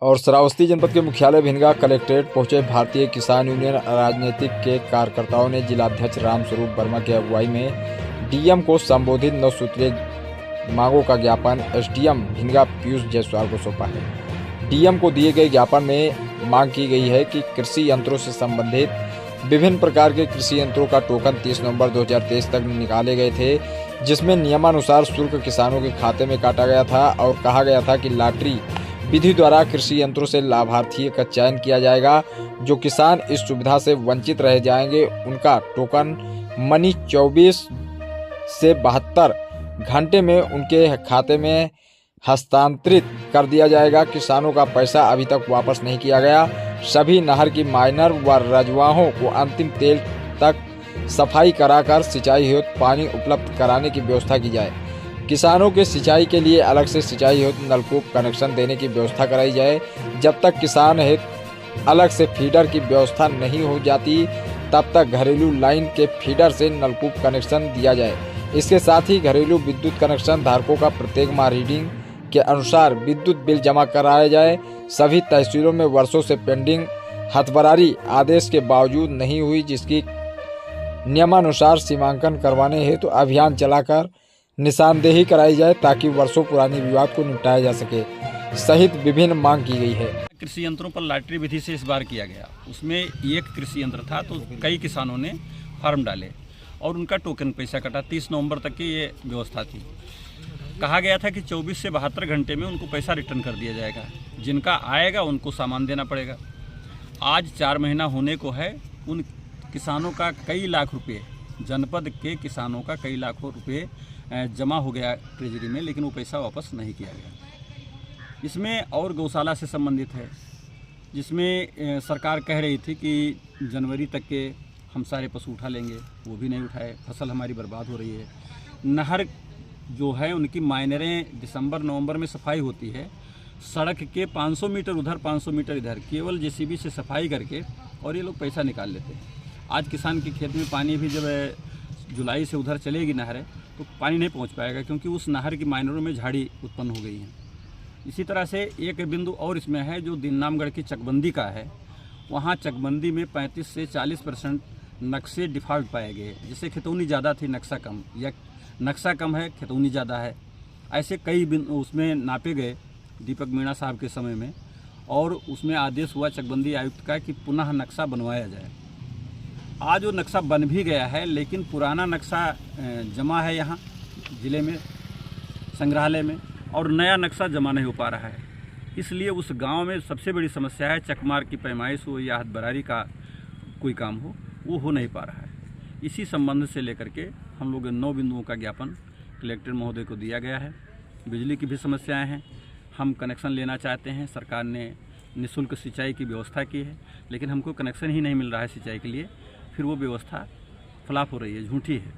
और श्रावस्ती जनपद के मुख्यालय भिनगा कलेक्ट्रेट पहुंचे भारतीय किसान यूनियन राजनीतिक के कार्यकर्ताओं ने जिलाध्यक्ष रामस्वरूप वर्मा की अगुवाई में डीएम को संबोधित 9 सूत्रीय मांगों का ज्ञापन एसडीएम भिनगा पीयूष जायसवाल को सौंपा है। डीएम को दिए गए ज्ञापन में मांग की गई है कि कृषि यंत्रों से संबंधित विभिन्न प्रकार के कृषि यंत्रों का टोकन 30 नवंबर 2023 तक निकाले गए थे, जिसमें नियमानुसार शुल्क किसानों के खाते में काटा गया था और कहा गया था कि लॉटरी विधि द्वारा कृषि यंत्रों से लाभार्थियों का चयन किया जाएगा। जो किसान इस सुविधा से वंचित रह जाएंगे उनका टोकन मनी 24 से 72 घंटे में उनके खाते में हस्तांतरित कर दिया जाएगा। किसानों का पैसा अभी तक वापस नहीं किया गया। सभी नहर की माइनर व रजवाहों को अंतिम तेल तक सफाई कराकर सिंचाई हेतु पानी उपलब्ध कराने की व्यवस्था की जाए। किसानों के सिंचाई के लिए अलग से सिंचाई हेतु नलकूप कनेक्शन देने की व्यवस्था कराई जाए। जब तक किसान हेतु अलग से फीडर की व्यवस्था नहीं हो जाती तब तक घरेलू लाइन के फीडर से नलकूप कनेक्शन दिया जाए। इसके साथ ही घरेलू विद्युत कनेक्शन धारकों का प्रत्येक माह रीडिंग के अनुसार विद्युत बिल जमा कराया जाए। सभी तहसीलों में वर्षों से पेंडिंग हथबरारी आदेश के बावजूद नहीं हुई, जिसकी नियमानुसार सीमांकन करवाने हेतु अभियान चलाकर निशानदेही कराई जाए ताकि वर्षों पुरानी विवाद को निपटाया जा सके सहित विभिन्न मांग की गई है। कृषि यंत्रों पर लॉटरी विधि से इस बार किया गया। उसमें एक कृषि यंत्र था तो कई किसानों ने फार्म डाले और उनका टोकन पैसा कटा। 30 नवंबर तक की ये व्यवस्था थी। कहा गया था कि 24 से 72 घंटे में उनको पैसा रिटर्न कर दिया जाएगा। जिनका आएगा उनको सामान देना पड़ेगा। आज 4 महीना होने को है। उन किसानों का कई लाख रुपये, जनपद के किसानों का कई लाखों रुपये जमा हो गया ट्रेजरी में, लेकिन वो पैसा वापस नहीं किया गया। इसमें और गौशाला से संबंधित है, जिसमें सरकार कह रही थी कि जनवरी तक के हम सारे पशु उठा लेंगे, वो भी नहीं उठाए। फसल हमारी बर्बाद हो रही है। नहर जो है उनकी माइनरें दिसंबर नवंबर में सफाई होती है। सड़क के 500 मीटर उधर 500 मीटर इधर केवल जेसीबी से सफाई करके और ये लोग पैसा निकाल लेते हैं। आज किसान के खेत में पानी भी जब जुलाई से उधर चलेगी नहरें तो पानी नहीं पहुंच पाएगा, क्योंकि उस नहर की माइनरों में झाड़ी उत्पन्न हो गई है। इसी तरह से एक बिंदु और इसमें है जो दीननामगढ़ की चकबंदी का है। वहाँ चकबंदी में 35 से 40% नक्शे डिफ़ॉल्ट पाए गए, जिससे खितौनी ज़्यादा थी, नक्शा कम, या नक्शा कम है खितौनी ज़्यादा है। ऐसे कई उसमें नापे गए दीपक मीणा साहब के समय में, और उसमें आदेश हुआ चकबंदी आयुक्त का कि पुनः नक्शा बनवाया जाए। आज वो नक्शा बन भी गया है, लेकिन पुराना नक्शा जमा है यहाँ ज़िले में संग्रहालय में, और नया नक्शा जमा नहीं हो पा रहा है। इसलिए उस गांव में सबसे बड़ी समस्या है चकमार की पैमाइश हो या हथबरारी का कोई काम हो, वो हो नहीं पा रहा है। इसी संबंध से लेकर के हम लोग 9 बिंदुओं का ज्ञापन कलेक्टर महोदय को दिया गया है। बिजली की भी समस्याएं हैं, हम कनेक्शन लेना चाहते हैं। सरकार ने निःशुल्क सिंचाई की व्यवस्था की है, लेकिन हमको कनेक्शन ही नहीं मिल रहा है सिंचाई के लिए। फिर वो व्यवस्था फ्लॉप हो रही है, झूठी है।